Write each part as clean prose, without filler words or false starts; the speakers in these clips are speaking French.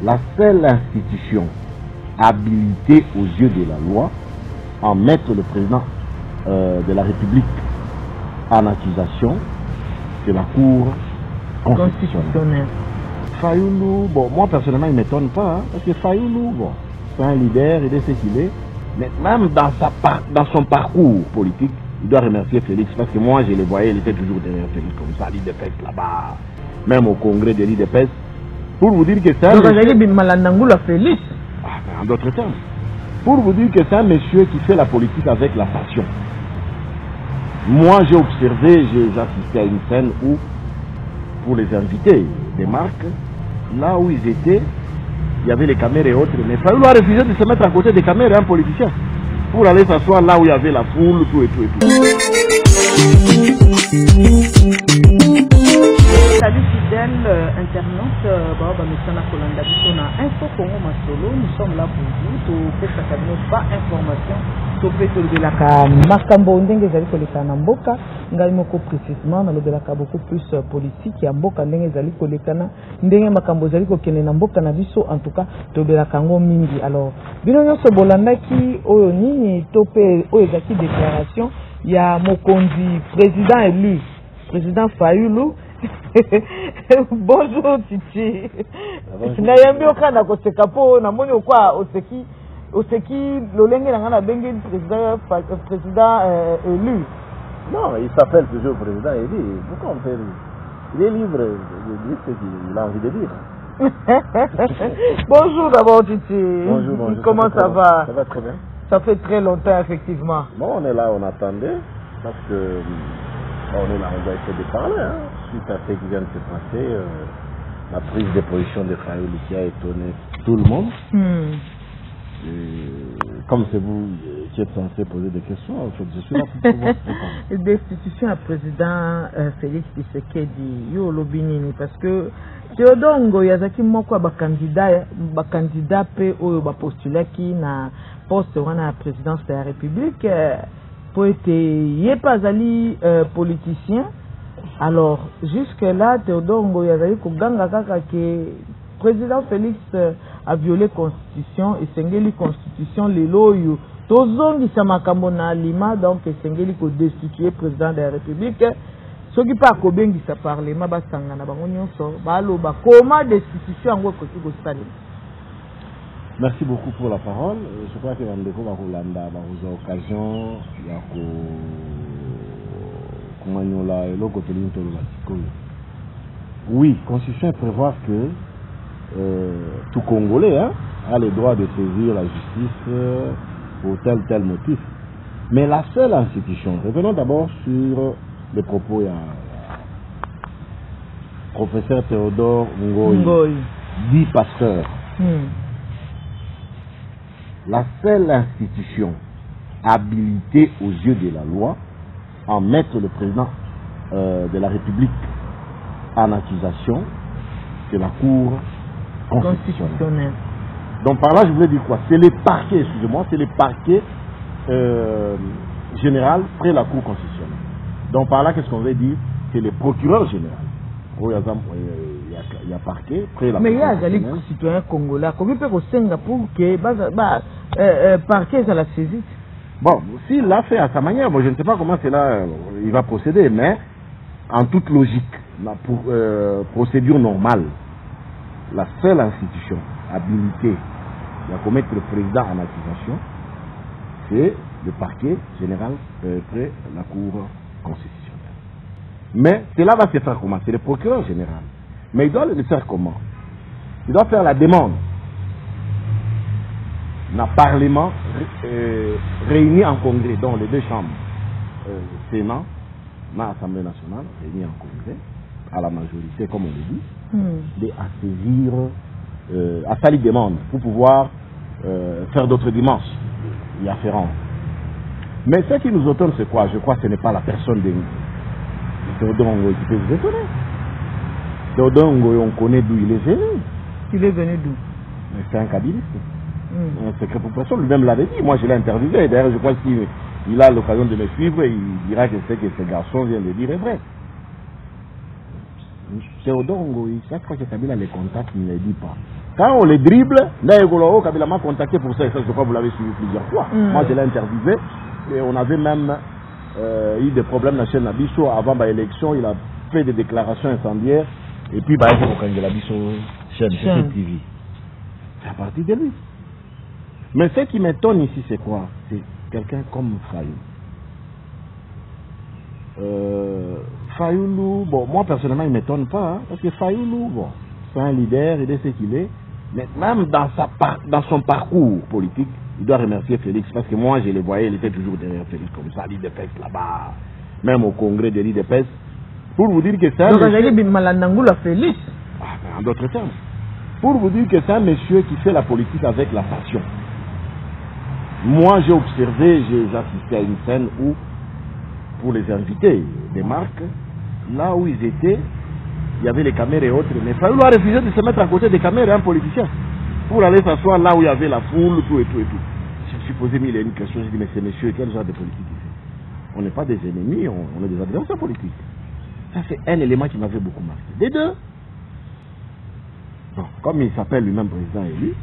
La seule institution habilitée aux yeux de la loi à mettre le président de la République en accusation, c'est la Cour constitutionnelle. Fayoulou, bon, moi personnellement, il ne m'étonne pas, hein, parce que Fayoulou, bon, c'est un leader, il est ce qu'il est, mais même dans son parcours politique, il doit remercier Félix, parce que moi, je le voyais, il était toujours derrière Félix, comme ça, l'IDPS là-bas, même au congrès de l'IDPS, pour vous dire que c'est un Félix. En d'autres termes, pour vous dire que c'est un monsieur qui fait la politique avec la passion. Moi, j'ai observé, j'ai assisté à une scène où, pour les invités des marques, là où ils étaient, il y avait les caméras et autres, mais Fayoulou a refusé de se mettre à côté des caméras, un politicien, pour aller s'asseoir là où il y avait la foule, tout et tout et tout. Salut fidèles internautes, Info Congo Masolo, nous sommes là pour vous, pas information, makambo ndenge ezali koleka na mboka ngai moko précisément nalobelaka beaucoup plus politique ya mboka ndenge ezali kolekana ndenge makambo ezali kokende na mboka na biso en tout cas tobelaka ngo mingi. Alors bino nyonso bolandaki oyo nini to pe oyo ezaki déclaration ya mokonzi président élu président Fayoulou. Bonjour Titi. Nayambi okana koseka po na moni okwa oseki lolenge na ngana bengi président élu. Non, il s'appelle toujours président élu. Pourquoi on fait il est libre de dire ce qu'il a envie de dire. Bonjour d'abord Titi. Bonjour, bonjour. Comment ça va? Ça va très bien. Ça fait très longtemps effectivement. Bon, on est là, on attendait parce que on est là, on doit essayer de parler, hein. Suite à ce qui vient de se passer, la prise de position de Fayoulou qui a étonné tout le monde. Comme c'est vous qui êtes censé poser des questions, en fait, je suis là pour pouvoir répondre. Destitution à président Félix Tshisekedi, yo lobinini, parce que Théodore Ngoyazaki moko ba candidat pe oyo ba postulaki na poste wana ya présidence de la République. Pour être yepazali politicien. Alors jusque-là, Théodore Ngoyazali Koganga kaka que président Félix a violé constitution et sengeli constitution lelo yo tozongi sa makambo na lima donc sengeli ko destituer président de la République. Ce qui pas ko bengi sa parlement ba sangana bango nyonso ba loba comment destitution ngo ko sali. Merci beaucoup pour la parole. Je crois que Vandeko va vous occasion oui, la Constitution prévoit que tout Congolais a le droit de saisir la justice pour tel motif. Mais la seule institution, revenons d'abord sur les propos du professeur Théodore Ngoyi, dit pasteur. La seule institution habilitée aux yeux de la loi à mettre le président de la République en accusation, c'est la Cour constitutionnelle. Donc par là, je voulais dire quoi? C'est le parquet, excusez-moi, c'est le parquet général près la Cour constitutionnelle. Donc par là, qu'est-ce qu'on veut dire? C'est le procureur général. Il y a parquet près la Cour constitutionnelle. Mais il y a des citoyens congolais. Comment peut-on Singapour que parquet ça la saisie? Bon, s'il l'a fait à sa manière, bon, je ne sais pas comment il va procéder, mais en toute logique, pour procédure normale, la seule institution habilitée à commettre le président en accusation, c'est le parquet général près la Cour constitutionnelle. Mais cela va se faire comment? C'est le procureur général. Mais il doit le faire comment? Il doit faire la demande d'un parlement réuni en congrès, dans les deux chambres, Sénat, l'Assemblée nationale, réunis en congrès, à la majorité, comme on le dit, à saisir, à faire les demandes pour pouvoir faire d'autres dimanches y afférents. Mais ce qui nous étonne, c'est quoi? Je crois que ce n'est pas la personne de Théodore Ngoyi qui peut vous étonner. Théodore Ngoyi, on connaît d'où il est venu. Il est venu d'où? C'est un kabyliste. Un secret pour personne, lui-même l'avait dit. Moi, je l'ai interviewé. D'ailleurs, je crois qu'il a l'occasion de me suivre. Il dira que ce que ce garçon vient de dire est vrai. Théodore, chaque fois que Kabila les contacte, il ne les dit pas. Quand on les dribble, Kabila m'a contacté pour ça, et ça, je crois que vous l'avez suivi plusieurs fois. Moi, je l'ai interviewé, et on avait même eu des problèmes dans la chaîne Nabiso. Avant l'élection, il a fait des déclarations incendiaires, et puis, il faut qu'on ait la chaîne TV. C'est à partir de lui. Mais ce qui m'étonne ici, c'est quoi? C'est quelqu'un comme Fayoulou. Fayoulou, bon, moi personnellement, il ne m'étonne pas, hein, parce que Fayoulou, bon, c'est un leader, il est ce qu'il est, mais même dans son parcours politique, il doit remercier Félix, parce que moi, je le voyais, il était toujours derrière Félix, comme ça, l'IDPS là-bas, même au congrès de l'IDPS, pour vous dire que c'est un monsieur... Félix. En d'autres termes, pour vous dire que c'est un monsieur qui fait la politique avec la passion. Moi, j'ai observé, j'ai assisté à une scène où, pour les invités des marques, là où ils étaient, il y avait les caméras et autres, mais Fayoulou a refusé de se mettre à côté des caméras, un politicien, pour aller s'asseoir là où il y avait la foule, tout et tout et tout. Je me suis posé mille et une questions, je dis, mais ces messieurs, quel genre de politique il fait? On n'est pas des ennemis, on est des adversaires politiques. Ça, c'est un élément qui m'avait beaucoup marqué. Des deux, bon, comme il s'appelle lui-même président élu,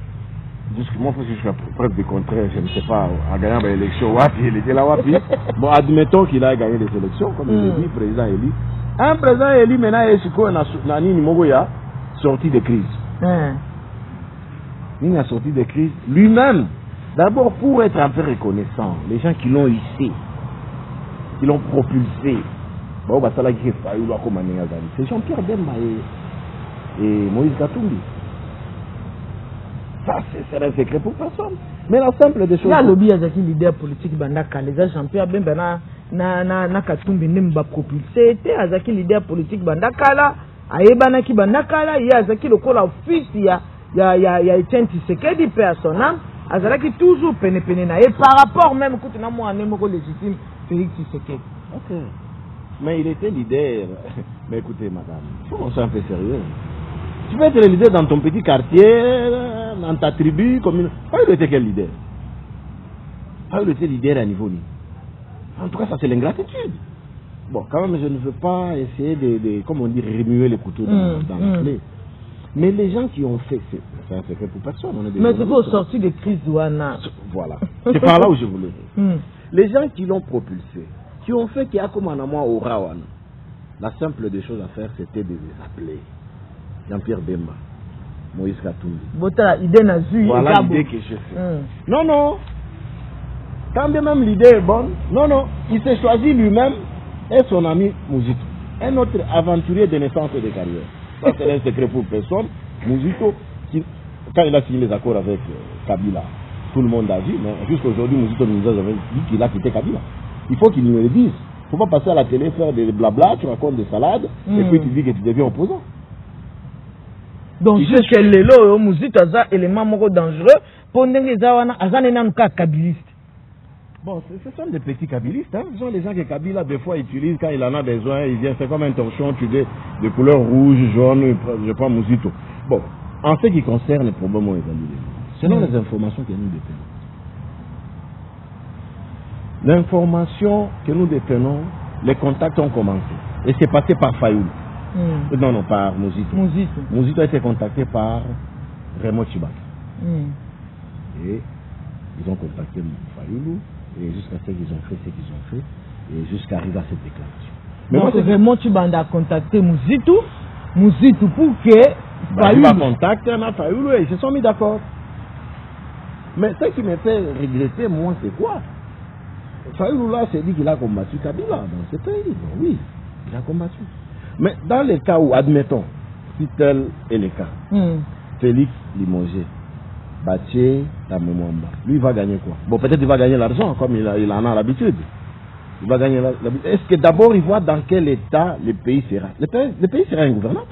jusqu'à jusqu'à preuve du contraire, je ne sais pas, en gagnant l'élection, il était là, bon, admettons qu'il a gagné des élections, comme il dit, président élu. Un président élu, maintenant, il a sorti de crise. Il a sorti de crise lui-même. D'abord, pour être un peu reconnaissant, les gens qui l'ont hissé, qui l'ont propulsé, c'est Jean-Pierre Bemba et Moïse Katumbi. Ça, c'est un secret pour personne. Mais la simple des choses. Il y a lobby qui leader politique Bandaka, les Jean-Pierre Bemba na Katumbi n'imba propulsé, azaki leader politique Bandaka là, aebana ki Bandaka là, il y a azaki le col office, il y a Etienne Tshisekedi personnel, azaki toujours pene na et par rapport même quand on a moi un légitime Félix Tshisekedi. OK. Mais il était leader. Mais écoutez, madame, il faut qu'on soit un peu sérieux. Tu peux être le leader dans ton petit quartier, dans ta tribu, comme une... Il était quel leader? Il était leader à niveau ni. En tout cas, ça c'est l'ingratitude. Bon, quand même, je ne veux pas essayer de comme on dit, remuer les couteaux dans la clé. Mais les gens qui ont fait, c'est un secret pour personne. Mais c'est pour sortir de crise douana. Voilà. C'est par là où je voulais. Les gens qui l'ont propulsé, qui ont fait qu'il y a comme un amour au Rawan, la simple des choses à faire, c'était de les appeler. Jean-Pierre Bemba, Moïse Katumbi. Voilà l'idée que j'ai fait. Non, non. Quand bien même l'idée est bonne, non, il s'est choisi lui-même et son ami Mouzito. Un autre aventurier de naissance et de carrière. Ça, c'est un secret pour personne. Mouzito, quand il a signé les accords avec Kabila, tout le monde a vu, mais jusqu'aujourd'hui, Mouzito nous a dit qu'il a quitté Kabila. Il faut qu'il nous le dise. Il ne faut pas passer à la télé, faire des blabla, tu racontes des salades, et puis tu dis que tu deviens opposant. Donc, jusqu'à l'élo, Mouzito a un élément dangereux pour nous kabiliste. Bon, ce sont des petits kabylistes, hein. Ce sont les gens que Kabila, des fois, utilise quand il en a besoin. Il vient, c'est comme un torchon, tu dis, de couleur rouge, jaune, je prends Mouzito. Bon, en ce qui concerne les problèmes selon les informations que nous détenons. L'information que nous détenons, les contacts ont commencé. Et c'est passé par Fayoulou. Non, par Mouzito. Mouzito a été contacté par Raymond Chibak. Et ils ont contacté Fayoulou. Et jusqu'à ce qu'ils ont fait ce qu'ils ont fait, et jusqu'à arriver à cette déclaration. Mais moi, c'est vraiment tu as contacté Mouzito pour que Fayoulou a contacté Fayoulou et ils se sont mis d'accord. Mais ce qui me fait regretter, moi, c'est quoi? Fayoulou là s'est dit qu'il a combattu Kabila dans ce pays. Bon, oui, il a combattu. Mais dans les cas où, admettons, si tel est le cas, Félix limogé, Baché, Tamemwamba. Lui, il va gagner quoi? Bon, peut-être il va gagner l'argent, comme il en a l'habitude. Il va gagner l'habitude. Est-ce que d'abord, il voit dans quel état le pays sera? Le pays sera ingouvernable.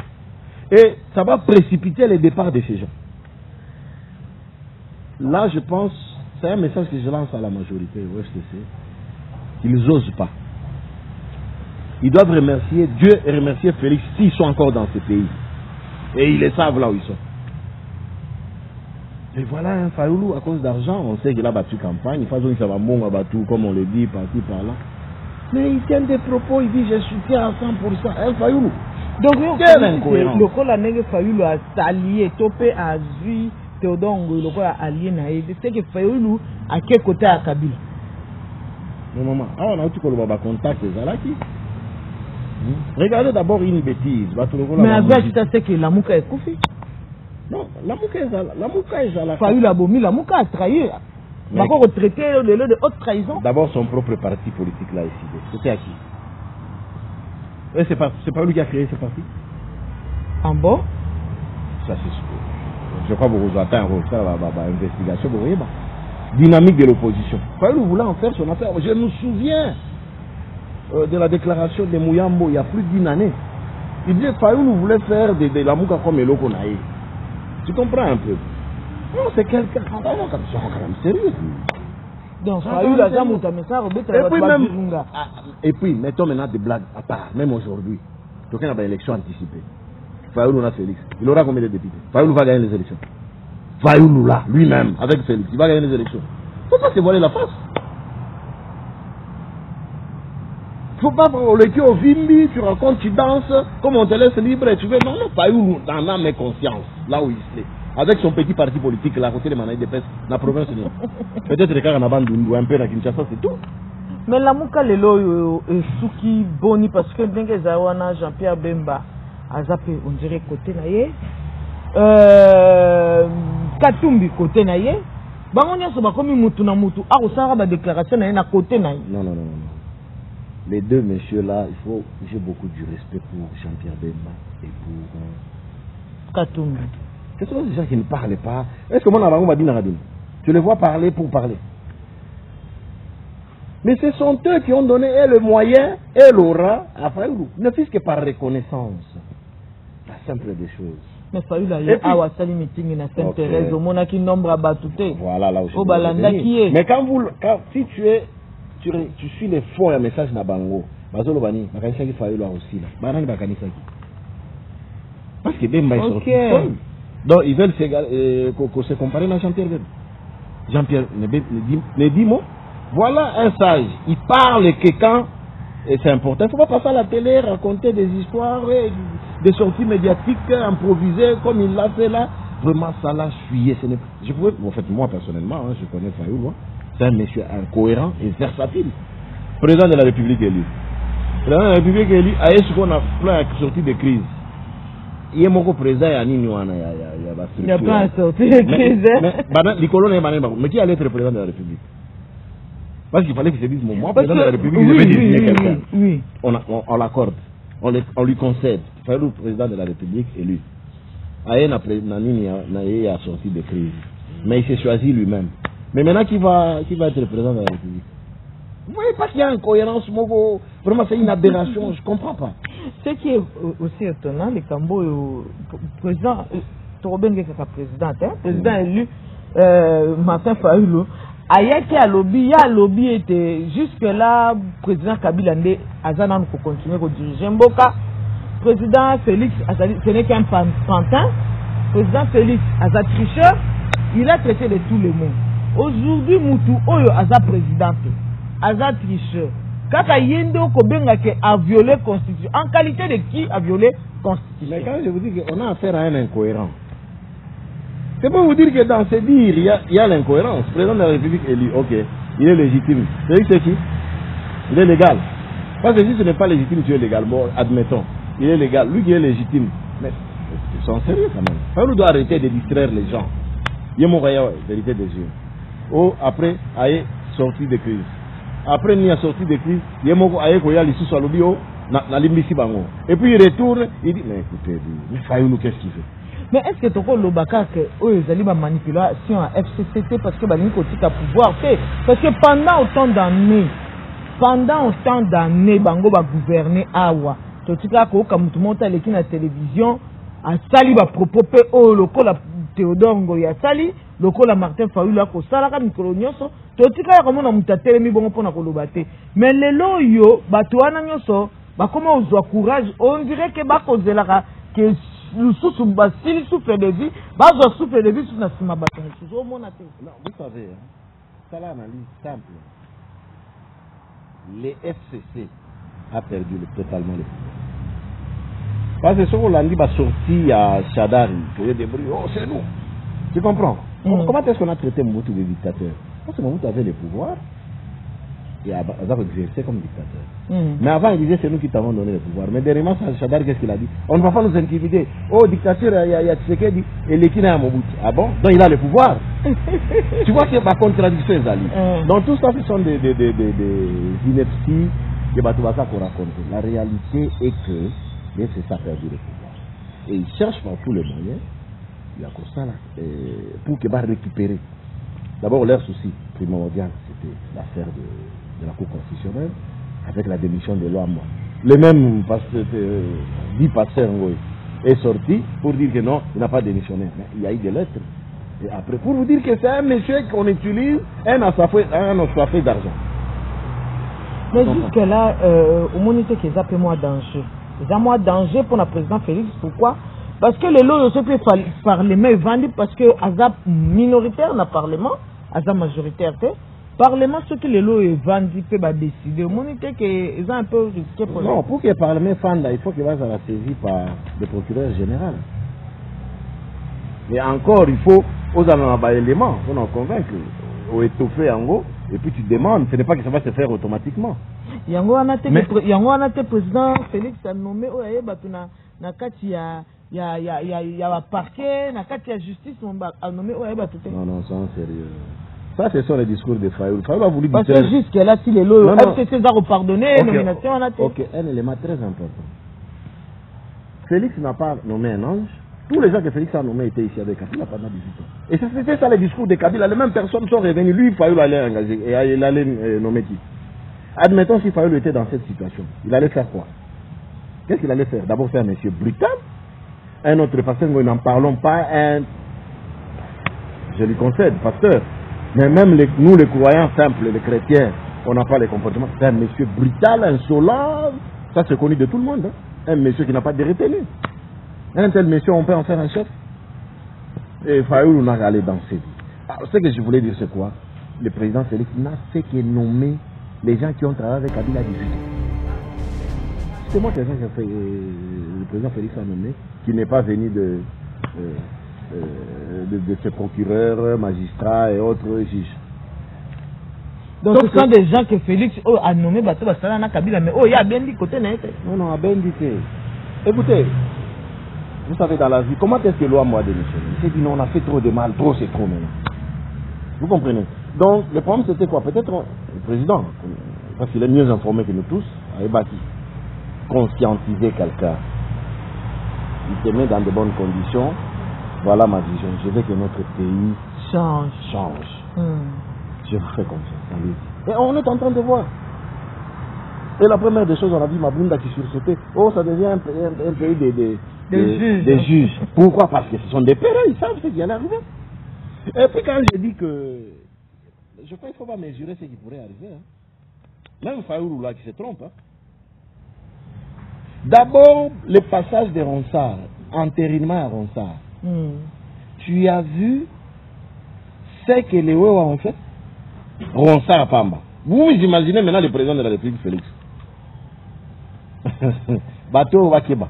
Et ça va précipiter le départ de ces gens. Là, je pense, c'est un message que je lance à la majorité au FCC. Ils n'osent pas. Ils doivent remercier Dieu et remercier Félix s'ils sont encore dans ce pays. Et ils le savent là où ils sont. Et voilà un Fayoulou, à cause d'argent, on sait qu'il a battu campagne, il ça va bon à battu, comme on le dit, par-ci, par-là. Mais il tient des propos, il dit je soutiens à 100%. Un Fayoulou. Donc, le col a fallu s'allier, topé à Zui, Théodongo, le col a allié naïf. C'est que Fayoulou, à quel côté à Kabila? Non, maman, on a tout le contact des Alaki. Regardez d'abord une bêtise. Mais avec ça, c'est que la Mouka est coupée. Non, la Mouka est à la Fayoulou a bomi, la Mouka a trahi. Il a retraité de haute trahison. D'abord, son propre parti politique l'a décidé. C'était à qui? Et c'est pas lui qui a créé ce parti. En bon? Ça, c'est sûr. Je crois que vous attendez une investigation. Dynamique de l'opposition. Fayoulou voulait en faire son affaire. Je me souviens de la déclaration de Mouyambo il y a plus d'une année. Il disait que Fayoulou voulait faire de la Mouka comme Eloko Naï. Tu comprends un peu? Non, c'est quelqu'un quand même sérieux. Donc, Fayoulou a jamais mais ça, et puis, mettons maintenant des blagues à part, même aujourd'hui. Donc, il y a une élection anticipée. Fayoulou a Félix. Il aura combien de députés? Fayoulou va gagner les élections. Fayoulou là, lui-même, avec Félix, il va gagner les élections. Il ne faut pas se voiler la face. Il ne faut pas prendre le cul au Vimbi, tu racontes, tu danses, comme on te laisse libre et tu veux. Non, non, Fayoulou, dans l'âme et conscience, là où il est. Avec son petit parti politique, là, à côté de Manaï de Pes, la province, peut-être les cas en avant ou un peu à Kinshasa, c'est tout. Mais la Mouka Lelo est Souki Boni parce que Dengue Zawana, Jean-Pierre Bemba, Azapé, on dirait côté naïe. Katumbi côté naïe. Bangonia soba comme Moutou na Moutou. Ah, on s'en va déclaration naïe na côté naïe. Non. Les deux messieurs là, j'ai beaucoup du respect pour Jean-Pierre Bemba et pour Katumbi. Ce sont des gens qui ne parlent pas. Est-ce que mon avant m'a dit Naradine? Tu les vois parler pour parler. Mais ce sont eux qui ont donné le moyen et l'aura à Fayoulou. Ne fût-ce que par reconnaissance. La simple des choses. Mais Fayoulou a Wassali meeting na Sainte-Thérèse au Monaki nombre à Batouté. Voilà là où je veux. Mais si tu suis les fonds et messages na Bango, Bazolo Bani, Bakanisaki Fayoulou aussi là. Banani Bakanisaki. Parce que Bemba est sorti seul. Donc ils veulent se comparer à Jean-Pierre Bemba. Jean-Pierre ne dit mot. Voilà un sage. Il parle que quand c'est important. Il ne faut pas passer à la télé, raconter des histoires, des sorties médiatiques improvisées comme il l'a fait là. Vraiment, ça l'a fuyé. En fait, moi personnellement, je connais Fayoulou. C'est un monsieur incohérent et versatile. Président de la République élu. Président de la République élu, a ce qu'on a plein de sorties de crise. Il y a mon président, il n'y a pas de sortie de crise. Mais qui allait être président de la République? Parce qu'il fallait qu'il se dise, moi, président de la République, je vais désigner quelqu'un. Oui. On l'accorde. On lui concède. Il fallait le président de la République élu. Aïe n'a sorti de crise. Mais il s'est choisi lui-même. Mais maintenant, qui va être le président de la République? Vous voyez pas qu'il y a une incohérence, vraiment c'est une aberration, je ne comprends pas. Ce qui est aussi étonnant, le Cambo, président, Torben Gekaka président élu, Martin Fayoulou, Ayaki à lobby, ya lobby était jusque-là, président Kabila Ndé, Azanan pour continuer à diriger Mboka, président Félix, ce n'est qu'un pantin, président Félix, Azat tricheur, il a traité de tous les mots. Aujourd'hui, Moutou, Oyo, Azat président. Azat tricheur. Kaka Yendo Kobengake a violé la Constitution. En qualité de qui a violé la Constitution? Mais quand je vous dis qu'on a affaire à un incohérent, c'est pour vous dire que dans ces dires, il y a l'incohérence. Le président de la République élu, ok, il est légitime. C'est qui? Il est légal. Parce que si ce n'est pas légitime, tu es légal. Bon, admettons, il est légal. Lui qui est légitime. Mais ils sont sérieux quand même. On doit arrêter de distraire les gens. Il y a mon vérité des yeux. Oh, après, aïe, sortie de crise. Après, il y a sorti de crise, il y a mon aïe, il y a l'issue sur le bio, na limbisi bango. Et puis il retourne, il dit, mais écoutez, mais Fayoulou, qu'est-ce qu'il fait? Mais est-ce que tu as le baka que eux ils allaient manipulation à FCCT parce que ils ont pouvoir fait? Parce que pendant autant d'années bango va gouverner awa. Tu sais que comme tout le monde a l'équipe à la télévision a sali ba propos pe o loko la Théodongo ya sali loko la Martin Fayoulou ko sala ka mikolo nyonso. Tu sais que comme on a mutatele mi bongo pona ko lobate. Mais lelo yo bato wana nyonso ba comment on courage on dirait que ba ko zelaka que nous souffrons s'il souffre de vie, souffre de vie sur notre non, vous savez, ça l'analyse simple. Les FCC a perdu totalement le pouvoir. Parce que ce qu'on l'a dit, va sortir à Chadari, créer des bruits. Oh, c'est nous. Tu comprends? Comment est-ce qu'on a traité Mobutu de dictateur? Parce que Mobutu avait le pouvoir et Azar exerçait comme dictateur. Mais avant, il disait c'est nous qui t'avons donné le pouvoir. Mais dernièrement, Chadari, qu'est-ce qu'il a dit? On ne va pas nous intimider. Oh, dictateur, il y a Tshisekedi et l'équina à Mobutu. Ah bon? Donc il a le pouvoir. Tu vois qu'il y a ma contradiction, Zali. Donc tout ça, ce sont des inepties que Batoubaka qu'on raconte. La réalité est que c'est ça perdu le pouvoir. Et il cherche par tous les moyens, il y a comme ça là, pour qu'il va récupérer. D'abord, leur souci primordial, c'était l'affaire de la Cour constitutionnelle, avec la démission de l'OAMA. Le même dit pasteur est sorti pour dire que non, il n'a pas démissionné. Mais il y a eu des lettres. Et après, pour vous dire que c'est un monsieur qu'on utilise, un assoiffé d'argent. Mais jusque-là, au monité qu'ils appellent moi danger. Ils ont moins danger pour le président Félix. Pourquoi? Parce que les lois ne peuvent parlement vendus parce que Azap minoritaire dans le parlement, Azap majoritaire. Parlement, ce que les lois vendus peuvent décider. Au monité qu'ils ont un peu risqué pour non, pour que le parlement fende, il faut qu'il va être saisi par le procureur général. Et encore, il faut aux éléments pour en convaincre, ou étoffer en gros, et puis tu demandes, ce n'est pas que ça va se faire automatiquement. Yango a été président Félix a nommé na kati ya parquet na kati ya justice a nommé non c'est sérieux. Ça ce sont les discours de Fayoul. Fayoul a voulu dire parce que jusque là si les lois FCC a pardonné nomination on a été. OK, un élément très important. Félix n'a pas nommé un ange. Tous les gens que Félix a nommés étaient ici avec Kabila pendant 18 ans. Et c'était ça les discours de Kabila. Les mêmes personnes sont revenues. Lui, Fayoul allait engager et il allait nommer qui? Admettons si Fayoul était dans cette situation, il allait faire quoi? Qu'est-ce qu'il allait faire? D'abord faire un monsieur brutal. Un autre pasteur, nous n'en parlons pas. Je lui concède, pasteur. Mais même nous, les croyants simples, les chrétiens, on n'a pas les comportements. C'est un monsieur brutal, insolent. Ça, c'est connu de tout le monde. Hein? Un monsieur qui n'a pas de retenue. Un tel monsieur, on peut en faire un chef. Et Fayoul, on a allé danser. Alors, ce que je voulais dire, c'est quoi? Le président Félix n'a fait que nommer les gens qui ont travaillé avec Kabila 18 ans. C'est moi qui ai fait le président Félix a nommé, qui n'est pas venu de ses procureurs, magistrats et autres juges. Donc ce sont des gens que Félix a nommé Bato Basala Kabila, mais il y a bien dit côté net. Non, a bien dit. Écoutez, vous savez dans la vie, comment est-ce que l'OA m'a démissionné? Il s'est dit non, on a fait trop de mal, trop c'est trop maintenant. Vous comprenez? Donc le problème c'était quoi? Peut-être le président, parce qu'il est mieux informé que nous tous, avait bâti, conscientiser quelqu'un. Il te met dans de bonnes conditions. Voilà ma vision. Je veux que notre pays change. Je vous fais confiance. Allez. Et on est en train de voir. Et la première des choses, on a vu Mabunda qui sursautait. Oh, ça devient un pays des juges. Pourquoi? Parce que ce sont des pères, ils savent ce qui allait arriver. Et puis quand je dis que je crois qu'il ne faut pas mesurer ce qui pourrait arriver. Hein. Même Fayoulou là qui se trompe. Hein. D'abord, le passage de Ronsard, entérinement à Ronsard. Tu as vu ce que les Wewa ont fait? Ronsard à Pamba. Vous imaginez maintenant le président de la République, Félix. Bateau Wakeba.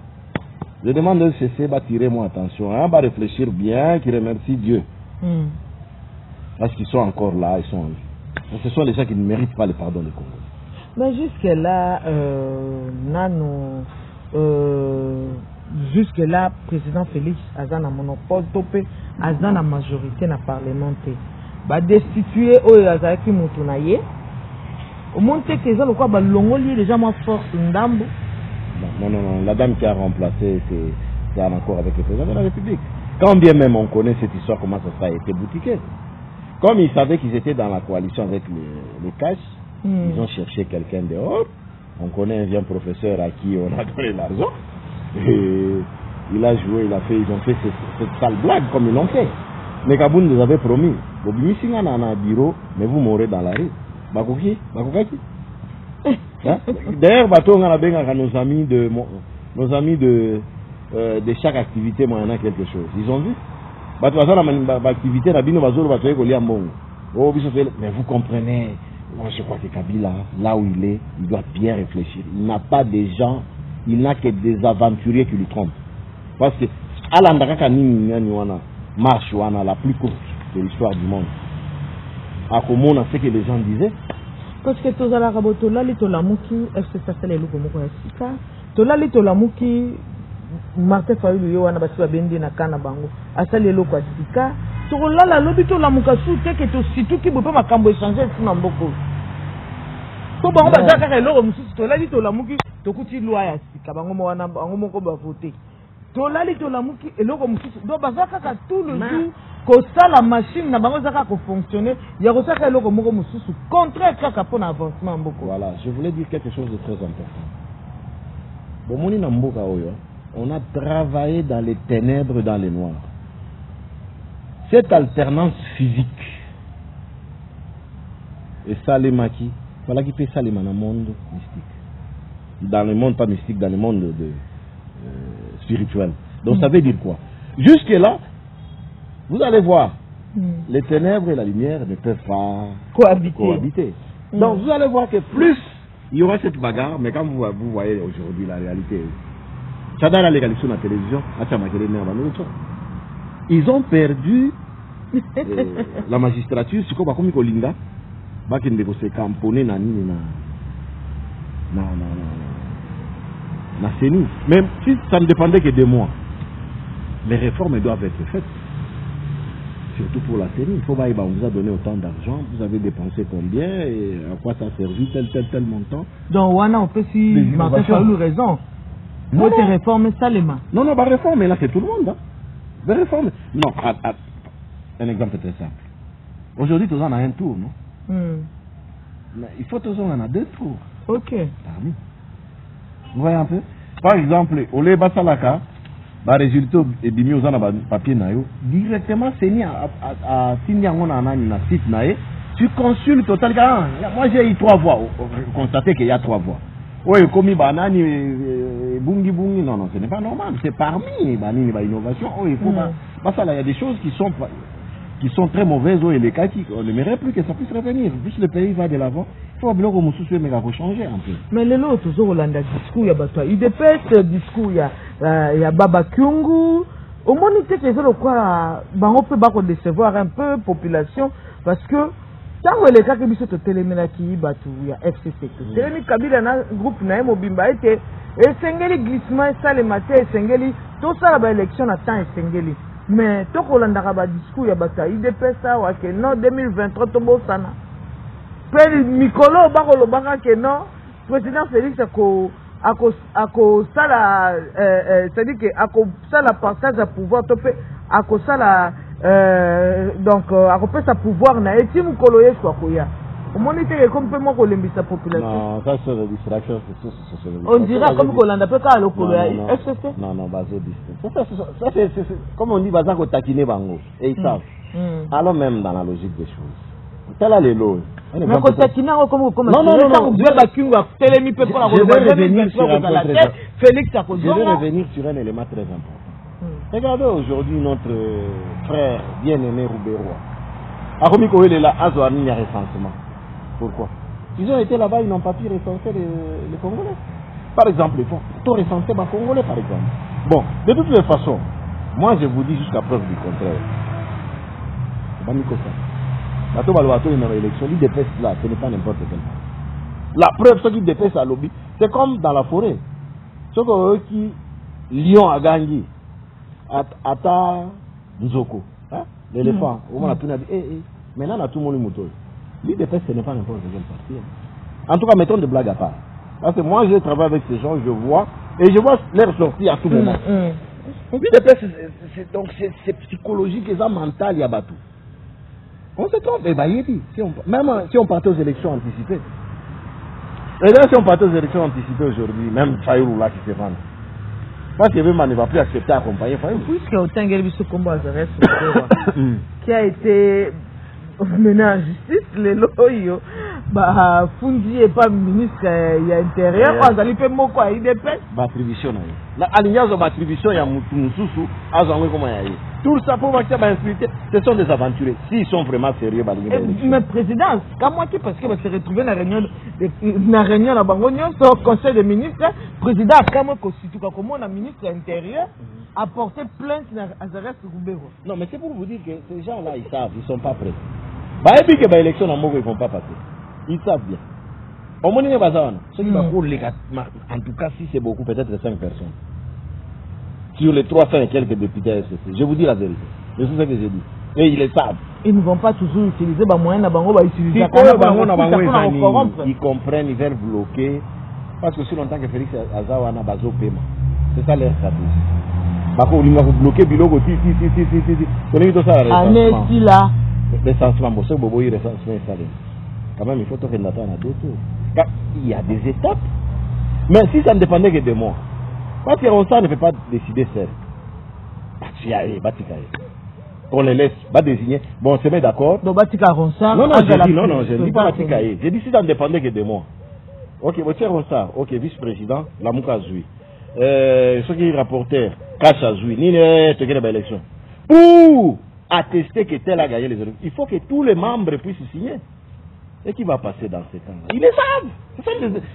Je demande de cesser, tirez-moi attention, hein, réfléchir bien, qui remercie Dieu. Parce qu'ils sont encore là, ce sont les gens qui ne méritent pas le pardon du Congo. Mais jusque-là, jusque-là, président Félix a un monopole, a une majorité dans le Parlement. Destituer Azaki Moutunaye. Au monde que les gens ont déjà moins force ndambo. Non, la dame qui a remplacé, c'est en accord avec le président de la République. Quand bien même on connaît cette histoire, comment ça a été boutiqué. Comme ils savaient qu'ils étaient dans la coalition avec les caches, ils ont cherché quelqu'un dehors. On connaît un vieux professeur à qui on a donné l'argent. Et il a joué, ils ont fait cette sale blague comme ils l'ont fait. Mais Kaboun nous avait promis, bureau, mais vous mourrez dans la rue. Bakouki. D'ailleurs, on a nos amis de chaque activité, moi, il y en a quelque chose. Ils ont vu. Mais vous comprenez, moi je crois que Kabila, là où il est, il doit bien réfléchir. Il n'a pas des gens, il n'a que des aventuriers qui lui trompent. Parce que Alandaka marche la plus courte de l'histoire du monde. À comment on a fait que les gens disaient. Parce que tous la rabotola li tolamuki FC Safele luko moko ya sika. Tolali tolamuki Martin Fayulu yo wana basi babendi na kana bango. Asali loko ya sika. Tolala lobi tolamuka su teke to situki bopa makambo échanger sina mboko. Ko bango bazaka ka loko mususu tolali tolamuki tokuti loi ya sika bango mo wana bango moko ba voter. Tolali tolamuki eloko mususu do bazaka ka tout le jour. Ça la machine n'a pas fonctionné. Il y a aussi un logo mususu contraire à pour l'avancement beaucoup. Voilà, je voulais dire quelque chose de très important. Bomoni na mboka oyo, on a travaillé dans les ténèbres, dans les noirs. Cette alternance physique et Salemaki, voilà qui fait Salema dans le monde mystique. Dans le monde pas mystique, dans le monde spirituel. Donc ça veut dire quoi? Jusque là. Vous allez voir, les ténèbres et la lumière ne peuvent pas cohabiter. Donc vous allez voir que plus il y aura cette bagarre, mais quand vous voyez aujourd'hui la réalité, ça dans la légalisation de la télévision, ils ont perdu la magistrature, c'est comme Kolinga, qui ne se camponner na CENI. Même si ça ne dépendait que de moi, les réformes doivent être faites. Surtout pour la CENI, il faut voir, on vous a donné autant d'argent, vous avez dépensé combien et à quoi ça a servi, tel montant. Donc, on peut si Martin Fayulu raison. Votre réforme, Salema. Non, bah réforme, là, c'est tout le monde. Hein. La réforme. Non, un exemple très simple. Aujourd'hui, tous en a un tour, non? Mais il faut tous en a deux tours. Ok. Parmi. Vous voyez un peu? Par exemple, au lait Basalaka, le résultat est bien aux papier directement CENI à signer un site tu consultes total. Moi j'ai eu 3 voix, constaté qu'il y a 3 voix. Oui, comme banani bungi non, ce n'est pas normal, c'est parmi banani innovation. Il y a des choses qui sont très mauvaises et les cas on n'aimerait plus que ça puisse revenir. Plus le pays va de l'avant, il faut bloquer au souci mais il faut changer un peu. Mais les autres toujours Hollanda discours il y a battu. Il dépêche discours il y a Baba Kyungu. Au moins il sait que c'est quoi on peut pas décevoir un peu population parce que tant que les cas qui sont au téléménage qui battu il y a FCC. Télémi Kabila na groupe na Mobimba était et Sengeli glissement ça les matins Sengeli tout ça la élection à temps Sengeli. Mais tout le monde a discours, il y a bataille. Il dépêche ça, que non, 2023, tombe sana. Puis, Mikolo, que non, président Félix, c'est-à-dire que, ça la partage de pouvoir, ça la, donc, ça pouvoir, na, et si Mikolo, y quoi, au moins, il est complètement colombi sa population. Non, ça c'est la distraction. On dira comme Colanda peut pas le coloyer. Non, ça c'est comme on dit, bazar au taquiner bango. Et ils savent. Alors même dans la logique des choses. Tel est le lot. Mais quand taquiner comme non. Je vais revenir sur un élément très important. Regardez aujourd'hui notre frère bien-aimé Roubérois. Aromiko il est là, Azoani, il y a recensement. Pourquoi? Ils ont été là-bas, ils n'ont pas pu recenser les Congolais. Par exemple, il faut tout recenser les Congolais, par exemple. Bon, de toutes les façons, moi je vous dis jusqu'à preuve du contraire. C'est pas ça. Bateau Balouato, il y a une élection, il dépasse là, ce n'est pas n'importe quel. La preuve, ce qui dépasse à lobby, c'est comme dans la forêt. Ce qui, Lion a gagné, Ata Nzoko, l'éléphant, au moment où on a dit, maintenant on a tout le monde moto. L'IDPS, ce n'est pas n'importe quel parti. En tout cas, mettons de blagues à part. Parce que moi, je travaille avec ces gens, je vois leur sortie à tout moment. L'IDPS, c'est psychologique et ça mental, il y a battu. On se trompe, même si on partait aux élections anticipées. Et là, si on partait aux élections anticipées aujourd'hui, même Fayulu là qui se vend. Parce que même on ne va plus accepter d'accompagner Fayulu. Puisque autant ce combat qui a été mené en justice, les loyaux, Fundi et pas ministre intérieur, ils allaient faire quoi, il dépêche. L'attribution, il y a une attribution, il y a un moussou, il y a Tout ça pour que ce sont des aventuriers. S'ils sont vraiment sérieux, mais président, quand moi qui parce que se retrouver dans la réunion la bangonio au conseil des ministres, président quand moi constitue comme on a ministre intérieur a porté plainte à Zares Goubero. Non, mais c'est pour vous dire que ces gens-là ils savent, ils sont pas prêts. Bah et puis que bah élection en Mogo ils vont pas passer. Ils savent bien. Au moins il y a bazar. Ceux qui vont les en tout cas si c'est beaucoup peut-être 5 personnes. Sur les 300 et quelques députés SCC. Je vous dis la vérité. C'est ce que j'ai dit. Et ils le savent. Ils ne vont pas toujours utiliser les moyens de Bango, utiliser ils comprennent, ils veulent bloquer. Parce que si longtemps que Félix Azawana Bazo paiement. C'est ça leur stratégie. Parce qu'on va bloquer Biloko, les sentiments, quand même, il faut que nous attendre à d'autres. Il y a des étapes. Mais si ça ne dépendait que de moi, parce que Ronsa ne peut pas décider seul. On les laisse, pas désigner. Bon, on se met d'accord. Donc, Batika Ronsa. Non, je ne dis pas Batikaye. J'ai dit si ça ne dépendait que de moi. Ok, Botier Ronsa, ok, vice-président, Lamouka Zoui. Ceux qui rapporteurs, Kacha Zoui, ni l'élection. Pour attester que tel a gagné les élections, il faut que tous les membres puissent signer. Et qui va passer dans ces temps-là? Ils le savent.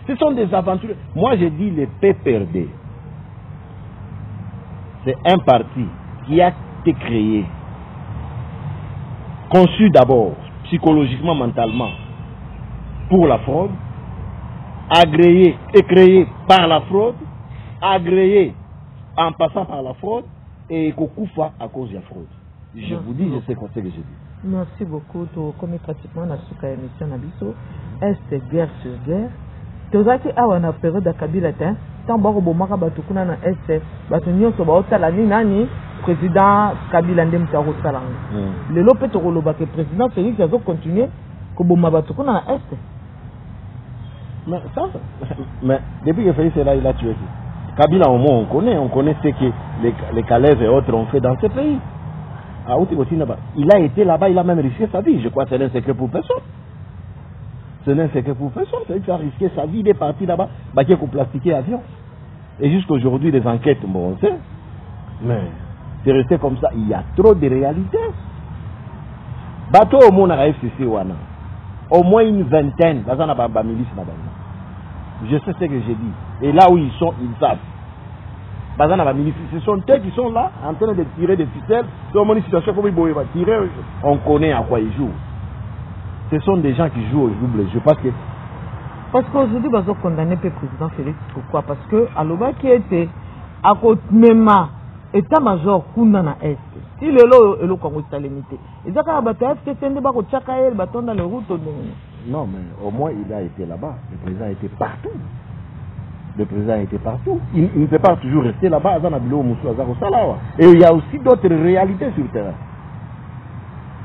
Ce sont des aventures. Moi, je dis les PPRD. C'est un parti qui a été créé, conçu d'abord, psychologiquement, mentalement, pour la fraude, agréé et créé par la fraude, agréé en passant par la fraude, et Kokoufa à cause de la fraude. Je vous dis, je sais quoi c'est que je dis. Merci beaucoup. Comme pratiquement dans cette émission, est guerre sur guerre. Tu as dit que la période de Kabila, tant que Bomaka Batukuna na est, Batunio Sobaota Nani, président Kabila Ndem Taro Salang. Le Lopé Toroloba, que président Félix a continué, que Bomaka Batukuna na est. Mais ça, mais depuis que Félix est là, il a tué. Kabila, au moins, on connaît ce que les Calais et autres ont fait dans ce pays. Il a été là-bas, il a même risqué sa vie. Je crois que c'est un secret pour personne. C'est un secret pour personne. C'est qu'il a risqué sa vie, il est parti là-bas, il a plastiqué l'avion. Et jusqu'à aujourd'hui, les enquêtes, bon, on sait. Mais c'est resté comme ça. Il y a trop de réalités. Bateau au monde à FCC, au moins une vingtaine. Je sais ce que j'ai dit. Et là où ils sont, ils savent. Ce sont eux qui sont là en train de tirer des ficelles. Dans une situation comme il va tirer, on connaît à quoi ils jouent. Ce sont des gens qui jouent au double jeu. Parce qu'aujourd'hui, ils ont condamné le président Félix. Pourquoi? Parce que Aloba qui était à côté même état-major Kounana Est. Si le lot est le Congo limité. Ils ont dans les routes. Non, mais au moins il a été là-bas. Le président était partout. Le président était partout. Il ne peut pas toujours rester là-bas. Et il y a aussi d'autres réalités sur le terrain.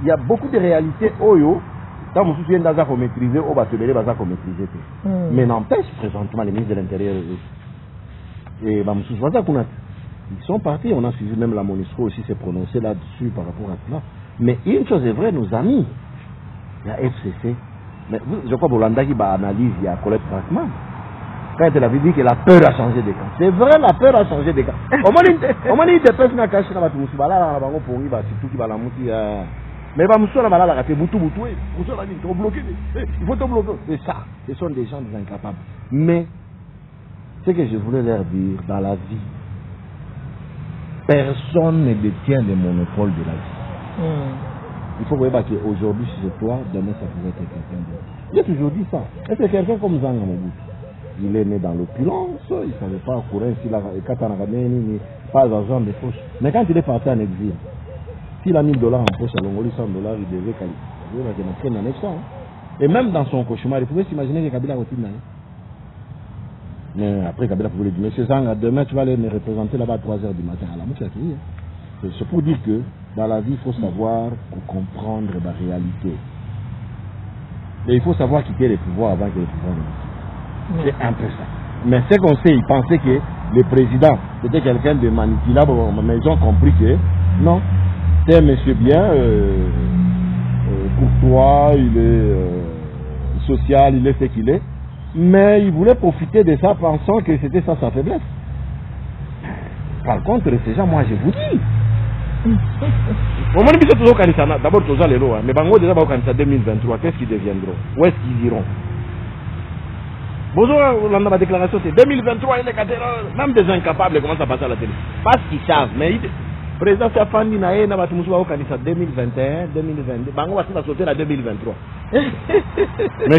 Il y a beaucoup de réalités. Quand vous souvenez d'Azar qu'on maîtriser, on va se mêler d'Azar qu'on maîtriser. Mais n'empêche, présentement, les ministres de l'Intérieur et ils sont partis. On a suivi même la MONUSCO aussi s'est prononcé là-dessus par rapport à cela. Mais une chose est vraie, nos amis, il y a FCC. Mais je crois que Bolanda qui analyse, il y a Colette Brackman. Quand elle avait dit que la peur a changé de camp. C'est vrai, la peur a changé de camp. Au moins, il des personnes qui ont caché dans la mousse. Surtout qui va la mousse. Mais il va mousser la balade, il faut te bloquer. Il faut te bloquer. C'est ça. Ce sont des gens incapables. Mais, ce que je voulais leur dire, dans la vie, personne ne détient le monopole de la vie. Il faut voir qu'aujourd'hui, si c'est toi, demain, ça pourrait être quelqu'un d'autre. J'ai toujours dit ça. Et c'est quelqu'un comme Zanga Mobutu. Il est né dans l'opulence, il ne savait pas courir s'il a pas d'argent de poche. Mais quand il est parti en exil, s'il a $1000 en poche à Longoli, $100, il devait prendre en 900. Et même dans son cauchemar, il pouvait s'imaginer que Kabila retourne. Mais après, Kabila pouvait lui dire, monsieur Zanga, demain tu vas aller me représenter là-bas à 3h du matin. À la mouche, c'est pour dire que dans la vie, il faut savoir comprendre la réalité. Et il faut savoir quitter les pouvoirs avant que les pouvoirs ne quittent. C'est un peu ça. Mais ce qu'on sait, ils pensaient que le président c'était quelqu'un de manipulable, mais ils ont compris que non, c'est un monsieur bien, courtois, il est social, il est ce qu'il est, mais il voulait profiter de ça pensant que c'était ça sa faiblesse. Par contre, ces gens, moi je vous dis, Au moins, ils sont toujours candidat. D'abord, tous les lois. Mais Bango déjà va au candidat 2023. Qu'est-ce qu'ils deviendront? Où est-ce qu'ils iront? Bonjour, on a ma déclaration, c'est 2023, il est même des incapables commencent à passer à la télé. Parce qu'ils savent, mais le président Safandi Naé n'a pas tout au candidat 2021, 2022. Bango va se sauter à 2023. Mais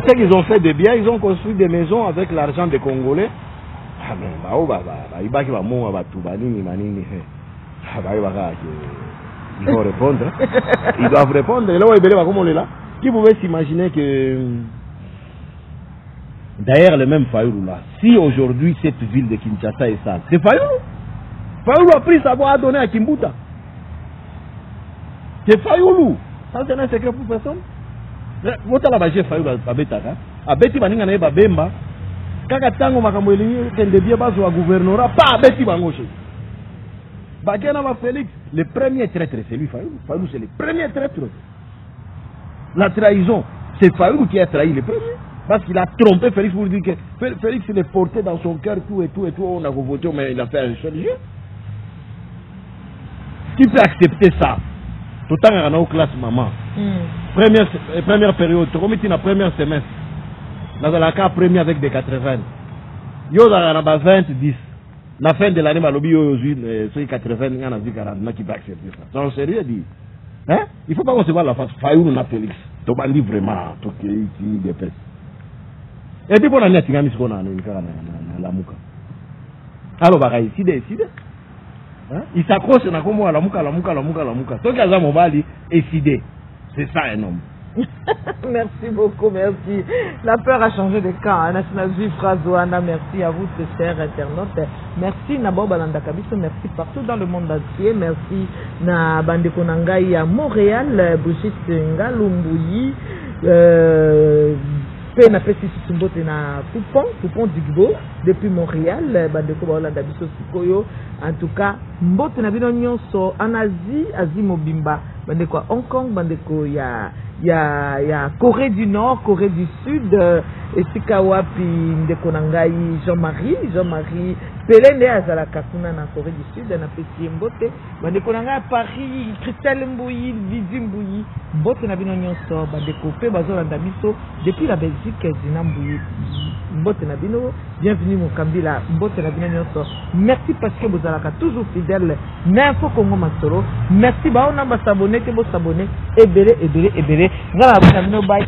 ce qu'ils ont fait de bien, ils ont construit des maisons avec l'argent des Congolais. Ah, mais il faut répondre. Ils doivent répondre. Et là, on est là. Qui pouvait s'imaginer que. D'ailleurs, le même Fayoulou là, si aujourd'hui cette ville de Kinshasa est sale, c'est Fayoulou. Fayoulou a pris sa voix à donner à Kimbuta. C'est Fayoulou. Ça, c'est un secret pour personne. Vous avez dit Fayoulou à Betaka. À Beti Baninga na Eba Bemba. Kaka tango makamweli kende bien bazo wa gouvernorat pas Beti Bangoche. Bakena va Félix, le premier traître, c'est lui Fayoulou. Fayoulou c'est le premier traître. La trahison, c'est Fayoulou qui a trahi le premier. Parce qu'il a trompé Félix pour dire que Félix il est porté dans son cœur tout et tout, on a voté, mais il a fait un seul jeu. Qui peut accepter ça? Tout le temps, on a une classe maman. Première période, comme il y a une première semestre, dans la cas première avec des 80. Il y a 20, 10. La fin de l'année, il y a 80, il y a 40 qui peut accepter ça. C'est sérieux dit. Hein? Il ne faut pas concevoir la face. Fayoulou na Félix. Tu vas dire vraiment, tout qui est dépêche. Et puis, on a dit que la mouka. Alors, bah, il décide. Il s'accroche à la mouka. Tant qu'il y a un mobile, il décide. C'est ça un homme. Merci beaucoup, merci. La peur a changé de camp. National Juif Razouana, merci à vous, chers internautes. Merci Nabo Balanda Kabiso, merci partout dans le monde entier. Merci na Bandeko Nangai à Montréal, Brigitte Ngalumbuyi. Na pesi Sumbote na Poupon Digbo depuis Montréal, Bandeko Balanda Biso Sikoyo. En tout cas, Mbote na bino nyonso en Asie Mobimba, Bandeko Hong Kong, Bandeko ya Corée du Nord, Corée du Sud, et Sikawapi Ndeko Nangai Jean-Marie Pelende azala kakuna na Corée du Sud na pesi Mbote, Bandeko Nangai Paris, Christelle Mbouyi, Vizi Mbouyi, Mbote na bino nyonso, Bandeko pe bazolanda biso depuis la Belgique Zina Mbouyi. Mbote na bino, bienvenue Mokambila, Mbote na bino nyonso. Merci parce que vous êtes toujours fidèles. N'importe Congo Masoro. Merci ba on va s'abonner, que vous s'abonner. Ebele. Ngala abonner no bye.